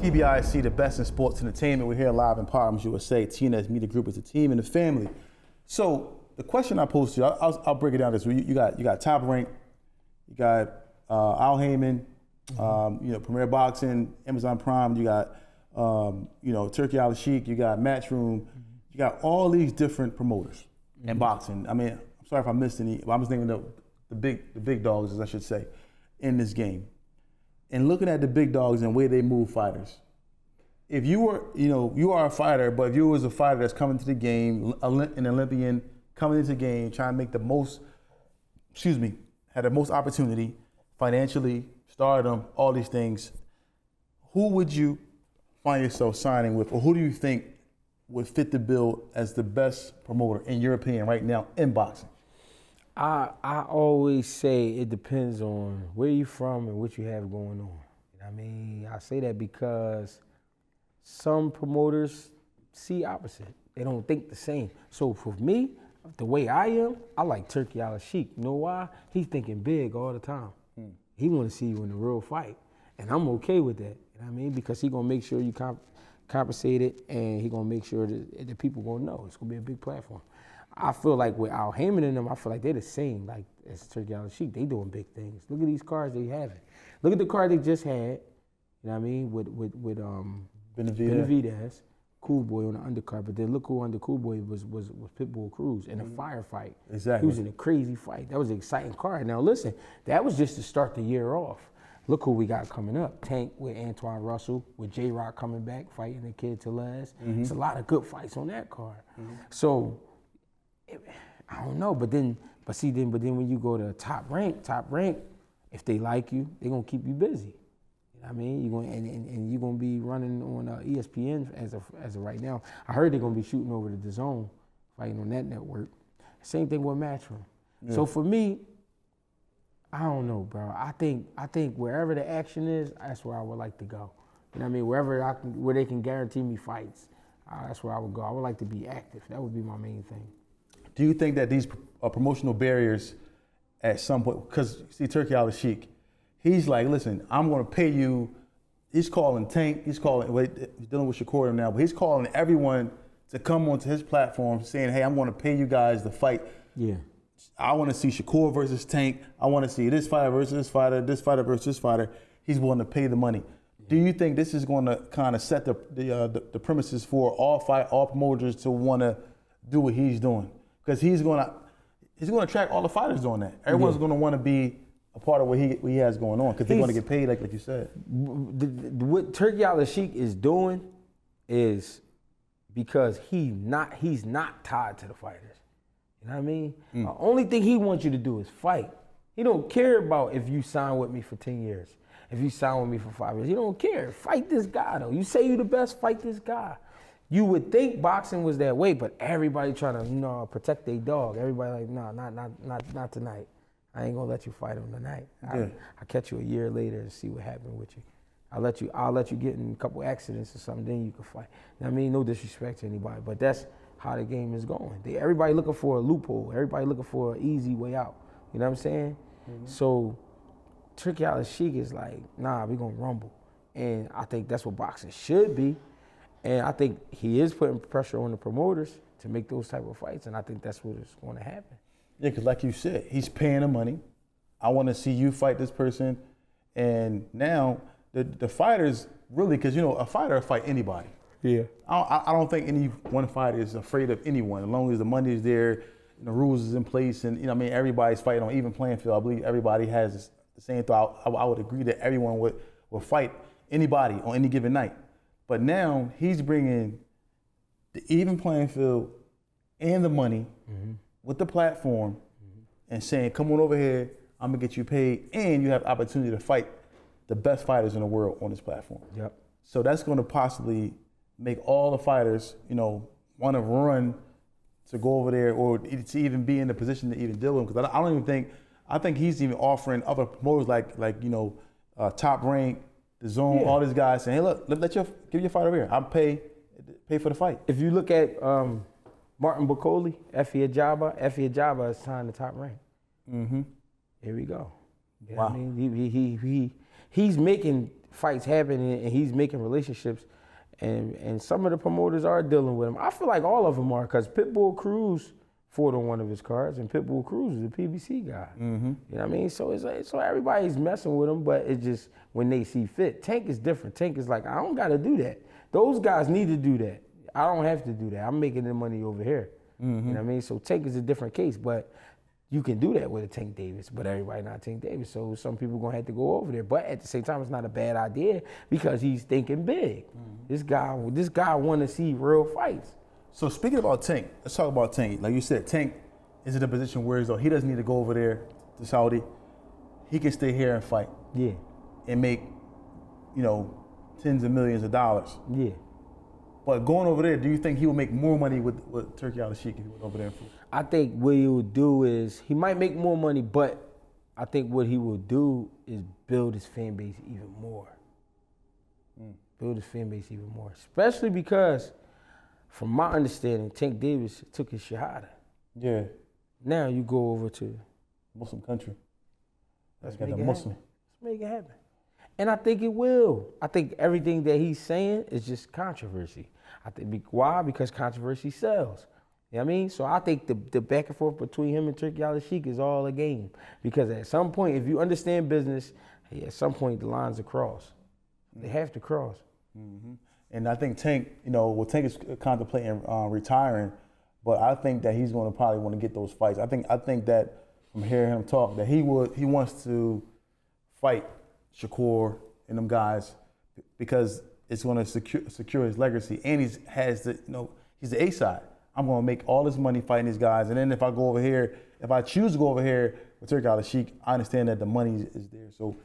TBISE, the best in sports entertainment. We're here live in Parliament USA. TNS Media Group is the team and the family. So the question I posed to you, I'll break it down this way. You got Top Rank, you got Al Heyman, Premier Boxing, Amazon Prime. You got Turkey Al Sheik. You got Matchroom. You got all these different promoters in boxing. I mean, I'm sorry if I missed any, but I'm just naming the big dogs, as I should say, in this game. And looking at the big dogs and the way they move fighters. If you were, you are a fighter, but if you was a fighter that's coming to the game, an Olympian coming into the game, trying to make the most, had the most opportunity financially, stardom, all these things, who would you find yourself signing with, or who do you think would fit the bill as the best promoter, in your opinion, right now in boxing? I always say it depends on where you're from and what you have going on. I mean, I say that because some promoters see opposite. They don't think the same. So for me, the way I am, I like Turkey Al Sheik. You know why? He's thinking big all the time. He want to see you in a real fight. And I'm okay with that. You know what I mean? Because he going to make sure you compensated, and he going to make sure that the people going to know. It's going to be a big platform. I feel like with Al Heyman and them, I feel like they're the same, like as Turkey Al Sheik. They doing big things. Look at these cards they having. Look at the card they just had. You know what I mean? With Benavidez, Cool Boy on the undercard. But then look who under Cool Boy was Pitbull Cruz in a firefight. Exactly. He was in a crazy fight. That was an exciting card. Now listen, that was just to start the year off. Look who we got coming up. Tank with Antoine Russell, with J-Rock coming back, fighting the kid Tellez. It's a lot of good fights on that card. So I don't know, but then when you go to top rank, if they like you, they're gonna keep you busy. You know what I mean? You're going and you're gonna be running on ESPN as of right now. I heard they're gonna be shooting over to DAZN, fighting on that network. Same thing with Matchroom. Yeah. So for me, I don't know, bro. I think wherever the action is, that's where I would like to go. You know what I mean? Where they can guarantee me fights, that's where I would go. I would like to be active. That would be my main thing. Do you think that these promotional barriers at some point, because see Turkey Al Sheik, he's like, listen, I'm going to pay you. He's calling Tank, he's dealing with Shakur now, but he's calling everyone to come onto his platform saying, hey, I'm going to pay you guys to fight. Yeah. I want to see Shakur versus Tank. I want to see this fighter versus this fighter versus this fighter. He's willing to pay the money. Yeah. Do you think this is going to kind of set the premises for all promoters to want to do what he's doing? Because he's going to attract all the fighters doing that. Everyone's going to want to be a part of what he has going on because they're going to get paid, like you said. What Turkey Al Sheik is doing is because he's not tied to the fighters. You know what I mean? The only thing he wants you to do is fight. He don't care about if you sign with me for 10 years, if you sign with me for 5 years. He don't care. Fight this guy, though. You say you the best, fight this guy. You would think boxing was that way, but everybody trying to, protect their dog. Everybody like, no, not tonight. I ain't gonna let you fight him tonight. I'll catch you a year later and see what happened with you. I'll let you get in a couple accidents or something, then you can fight. You know what I mean? No disrespect to anybody, but that's how the game is going. Everybody looking for a loophole. Everybody looking for an easy way out. You know what I'm saying? So Turkey Al Sheik is like, nah, we gonna rumble. And I think that's what boxing should be. And I think he is putting pressure on the promoters to make those type of fights, and I think that's what is going to happen. Yeah, because like you said, he's paying the money. I want to see you fight this person. And now the fighters really, because, a fighter will fight anybody. Yeah. I don't think any one fighter is afraid of anyone, as long as the money is there, and the rules is in place, and everybody's fighting on even playing field. I believe everybody has the same thought. I would agree that everyone would fight anybody on any given night. But now he's bringing the even playing field and the money with the platform and saying, come on over here, I'm going to get you paid, and you have the opportunity to fight the best fighters in the world on this platform. Yep. So that's going to possibly make all the fighters, want to run to go over there or to even be in the position to even deal with him. Because I don't even think, I think he's even offering other promoters like Top Rank, DAZN, all these guys saying, hey, look, give your fight over here. I'll pay for the fight. If you look at Martin Bacoli, Effie Ajaba is signed to Top Rank. Here we go. You know what I mean? He's making fights happening and he's making relationships, and some of the promoters are dealing with him. I feel like all of them are, because Pitbull Cruz fought on one of his cards, and Pitbull Cruz is a PBC guy. Mm-hmm. You know what I mean? So it's like, so everybody's messing with him, but it's just when they see fit. Tank is different. Tank is like, I don't got to do that. Those guys need to do that. I don't have to do that. I'm making the money over here. Mm-hmm. You know what I mean? So Tank is a different case, but you can do that with a Tank Davis, but everybody not Tank Davis. So some people gonna have to go over there. But at the same time, it's not a bad idea because he's thinking big. Mm-hmm. This guy want to see real fights. So speaking about Tank, let's talk about Tank. Like you said, Tank is in a position where he doesn't need to go over there to Saudi. He can stay here and fight. Yeah. And make, tens of millions of dollars. Yeah. But going over there, do you think he will make more money with Turki Al-Sheikh if he went over there and fought? I think what he will do is, he might make more money, but I think what he will do is build his fan base even more. Build his fan base even more. Especially because, from my understanding, Tank Davis took his shahada. Yeah. Now you go over to Muslim country. Let's got make the it Muslim. happen. Let's make it happen. And I think it will. I think everything that he's saying is just controversy. I think why? Because controversy sells. You know what I mean? So I think the back and forth between him and Turki Al-Sheikh is all a game. Because at some point, if you understand business, at some point the lines are crossed. They have to cross. Mm-hmm. And I think Tank, Tank is contemplating retiring, but I think that he's going to probably want to get those fights. I think that from hearing him talk, that he wants to fight Shakur and them guys because it's going to secure his legacy, and he's the A side. I'm going to make all this money fighting these guys, and then if I choose to go over here with Turki Al-Sheikh, I understand that the money is there. So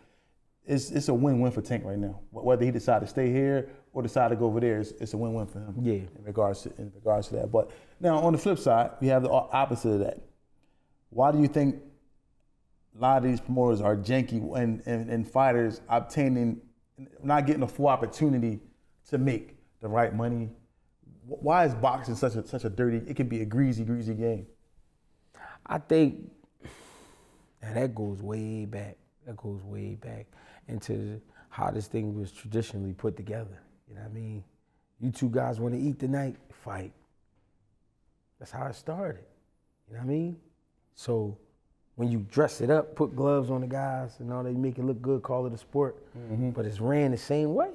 it's a win-win for Tank right now. Whether he decide to stay here or decide to go over there, it's a win-win for him. Yeah. In regards to that. But now on the flip side, we have the opposite of that. Why do you think a lot of these promoters are janky and fighters not getting a full opportunity to make the right money? Why is boxing such a dirty? It can be a greasy game. I think that goes way back. That goes way back into how this thing was traditionally put together. You know what I mean? You two guys want to eat tonight, fight. That's how it started. You know what I mean? So when you dress it up, put gloves on the guys and all, they make it look good, call it a sport, but it's ran the same way.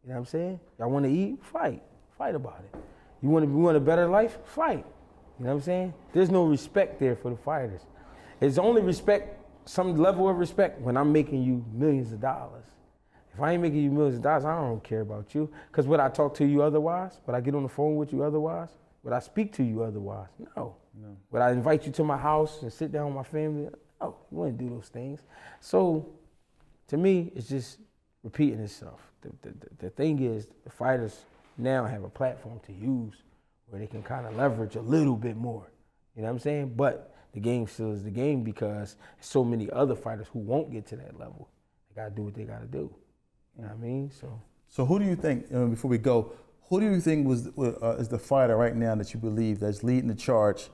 You know what I'm saying? Y'all want to eat? Fight. Fight about it. You want a better life? Fight. You know what I'm saying? There's no respect there for the fighters. It's only respect, some level of respect, when I'm making you millions of dollars. If I ain't making you millions of dollars, I don't care about you. Because would I talk to you otherwise? Would I get on the phone with you otherwise? Would I speak to you otherwise? No. Would I invite you to my house and sit down with my family? No, you wouldn't do those things. So, to me, it's just repeating itself. The thing is, the fighters now have a platform to use where they can kind of leverage a little bit more. You know what I'm saying? But the game still is the game because so many other fighters who won't get to that level. They got to do what they got to do. You know what I mean? So who do you think, before we go, who do you think is the fighter right now that you believe that's leading the charge,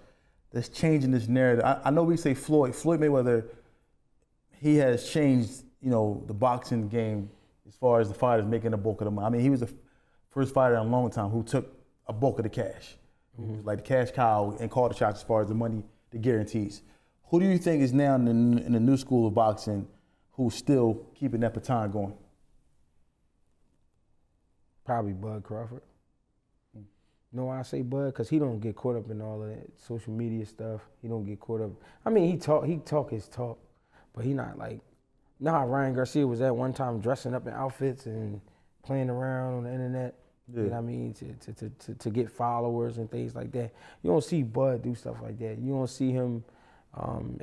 that's changing this narrative? I know we say Floyd Mayweather, he has changed, the boxing game as far as the fighters making a bulk of the money. I mean, he was the first fighter in a long time who took a bulk of the cash. Who was like the cash cow and called the shots as far as the money, the guarantees. Who do you think is now in the new school of boxing who's still keeping that baton going? Probably Bud Crawford. You know why I say Bud? Because he don't get caught up in all of that social media stuff. He don't get caught up. I mean, he talk his talk, but he not like, you know how Ryan Garcia was at one time dressing up in outfits and playing around on the internet? Yeah. You know what I mean? To get followers and things like that. You don't see Bud do stuff like that. You don't see him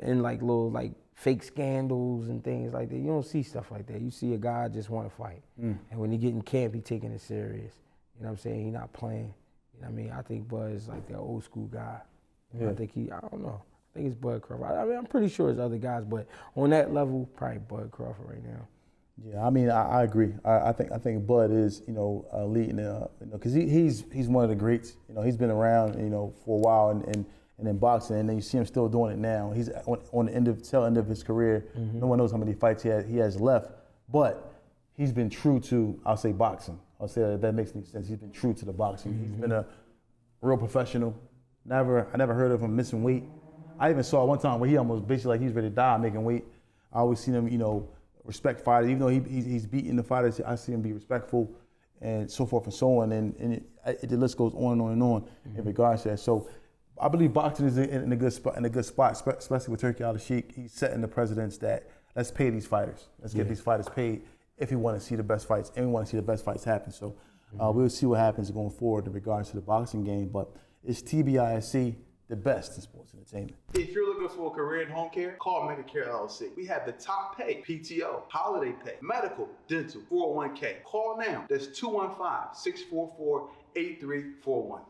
in like little like fake scandals and things like that. You don't see stuff like that. You see a guy just want to fight. And when he get in camp, he taking it serious. You know what I'm saying? He not playing. You know what I mean? I think Bud is like that old school guy. Yeah. I don't know. I think it's Bud Crawford. I mean, I'm pretty sure it's other guys, but on that level, probably Bud Crawford right now. Yeah, I mean, I agree. I think Bud is, leading, because he's one of the greats. He's been around, for a while and in boxing, and then you see him still doing it now. He's on the tail end of his career. No one knows how many fights he has left, but he's been true to, I'll say, boxing. I'll say that makes any sense. He's been true to the boxing. He's been a real professional. I never heard of him missing weight. I even saw one time where he almost basically like he was ready to die making weight. I always seen him, respect fighters. Even though he's beating the fighters, I see him be respectful and so forth and so on. And the list goes on and on and on in regards to that. So I believe boxing is in a good spot, especially with Turki Al-Sheikh. He's setting the precedence that let's pay these fighters. Let's get these fighters paid if we want to see the best fights, and we want to see the best fights happen. So we'll see what happens going forward in regards to the boxing game. But it's TBISE, the best in sports entertainment. If you're looking for a career in home care, call Medicare LLC. We have the top pay, PTO, holiday pay, medical, dental, 401k. Call now. That's 215-644-8341.